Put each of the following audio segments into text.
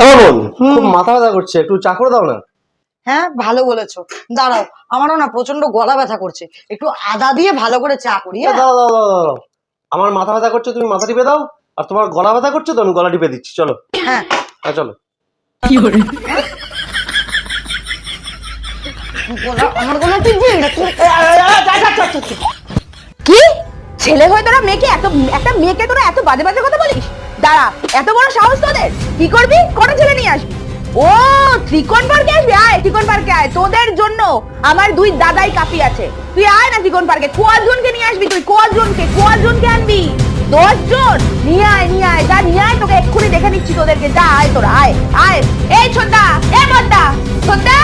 এমন খুব মাথা ব্যথা করছে, একটু চা করে দাও না। হ্যাঁ ভালো বলেছো, দাঁড়াও আমারও না প্রচন্ড গলা ব্যথা করছে, একটু আদা দিয়ে ভালো করে চা করি। দাও দাও দাও দাও, আমার মাথা ব্যথা করছে তুমি মাথা টিপে দাও, আর তোমার গলা ব্যথা করছে তো আমি গলা টিপে দিচ্ছি। চলো হ্যাঁ হ্যাঁ চলো। আমার গলা টিপবে কি ছেলে হয়ে তোরা মেয়েকে একটা মেয়েকে তোরা এত বাজে বাজে কথা বলিস? দাঁড়া, এত বড় সাহস তোদের! কি করবি? কটা ছেলে নিয়ে আসবি? ও ত্রিকোণ পার্কে আসবি? আয় ত্রিকোণ পার্কে আয়, তোদের জন্য আমার 2 দাদাই কাফি আছে। তুই আয় না ত্রিকোণ পার্কে। কজনকে নিয়ে আসবি তুই? কজনকে আনবি? 10 জন নিয়ে আয় যা নিয়ে আয়, তোকে এক্ষুনি দেখে নিচ্ছি তোদেরকে। যা আয় তোরা, আয়। এই ছোদ্দা, এই বদ্দা, ছোদ্দা,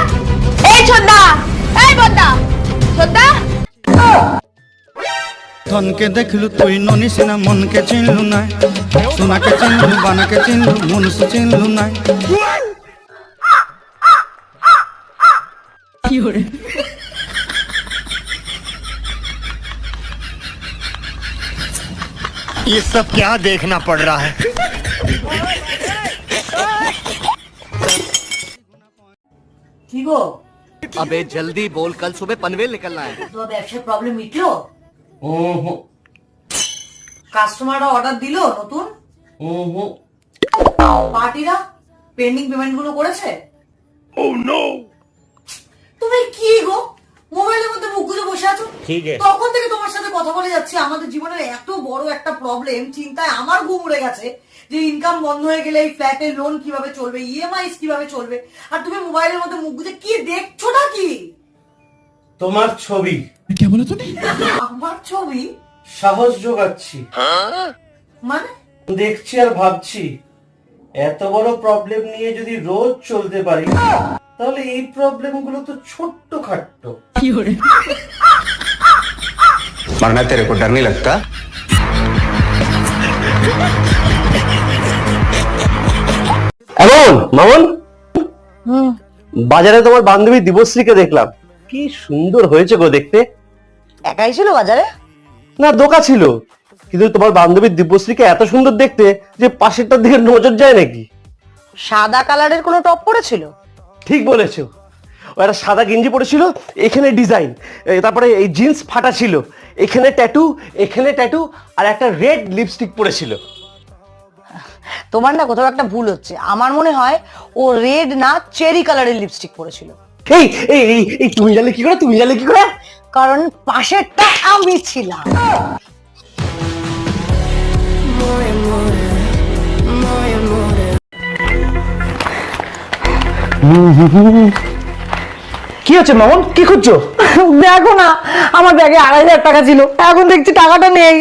এই ছোদ্দা, এই বদ্দা, ছোদ্দা। ধনকে দেখলু তুই ননিস না, মনকে চিনলু না, সোনাকে চিনলু, বানাকে চিনলু, মনুষ্য চিনলু না। ये सब क्या देखना पड़ रहा है? কি গো, अबे जल्दी बोल, कल सुबह पनवेल निकलना है। তোমার ব্যবসার প্রবলেম মিটলো? কাস্টমাররা অর্ডার দিলো নতুন? পার্টিরা পেন্ডিং পেমেন্ট গুলো করেছে? তুমি কি গো মোবাইলের মধ্যে মুখ গুজে বসে আছো? তখন থেকে তোমার সাথে কথা বলে যাচ্ছি, আমাদের জীবনের এত বড় একটা প্রবলেম, চিন্তায় আমার ঘুম উড়ে গেছে যে ইনকাম বন্ধ হয়ে গেলে এই ফ্ল্যাটের লোন কিভাবে চলবে, ইএমআই কিভাবে চলবে, আর তুমি মোবাইলের মধ্যে মুখ গুজে কি দেখছোটা কি? তোমার ছবি। আমার ছবি? সাহস জোগাচ্ছি, মানে দেখছি আর ভাবছি এত বড় প্রবলেম নিয়ে যদি রোজ চলতে পারি তাহলে এই প্রবলেম গুলো তো ছোট্ট খাট্ট। मरना तेरे को डर नहीं लगता? এমন মামন, বাজারে তোমার বান্ধবী দিবশ্রীকে দেখলাম, কি সুন্দর হয়েছে গো দেখতে। একাই ছিল বাজারে? না দোকা ছিল, কিন্তু তোমার বান্ধবী দিব্যশ্রীকে এত সুন্দর দেখতে যে পাশেরটার দিকে নজর যায় নাকি। সাদা কালারের কোনো টপ পরেছিল? ঠিক বলেছো, ও একটা সাদা গেঞ্জি পরেছিল, এখানে ডিজাইন, তারপরে এই জিন্স ফাটা ছিল, এখানে ট্যাটু, আর একটা রেড লিপস্টিক পরেছিল। তোমার না কোথাও একটা ভুল হচ্ছে, আমার মনে হয় ও রেড না চেরি কালারের লিপস্টিক পরেছিল। এই এই এই এই তুমি জানলে কি করে? কারণ পাশেরটা আমি ছিলাম। কি হচ্ছে মামন, কি খুঁজছো? দেখো না, আমার ব্যাগে 2,500 টাকা ছিল, এখন দেখছি টাকাটা নেই।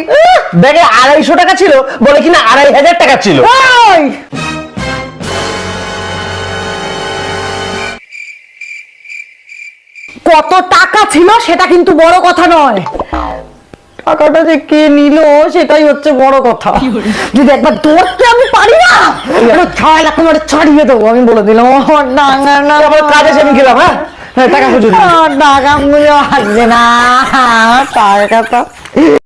ব্যাগে 250 টাকা ছিল বলে কিনা 2,500 টাকা ছিল। কত টাকা ছিল সেটা কিন্তু বড় কথা নয়, টাকাটা যে কে নিল সেটাই হচ্ছে বড় কথা। যদি একবার ধরতে আমি পারি না, 6 লাখ করে ছাড়িয়ে দেবো, আমি বলে দিলাম। কাজে আমি গেলাম। হ্যাঁ টাকা খুঁজো, টাকা আসবে না, টাকা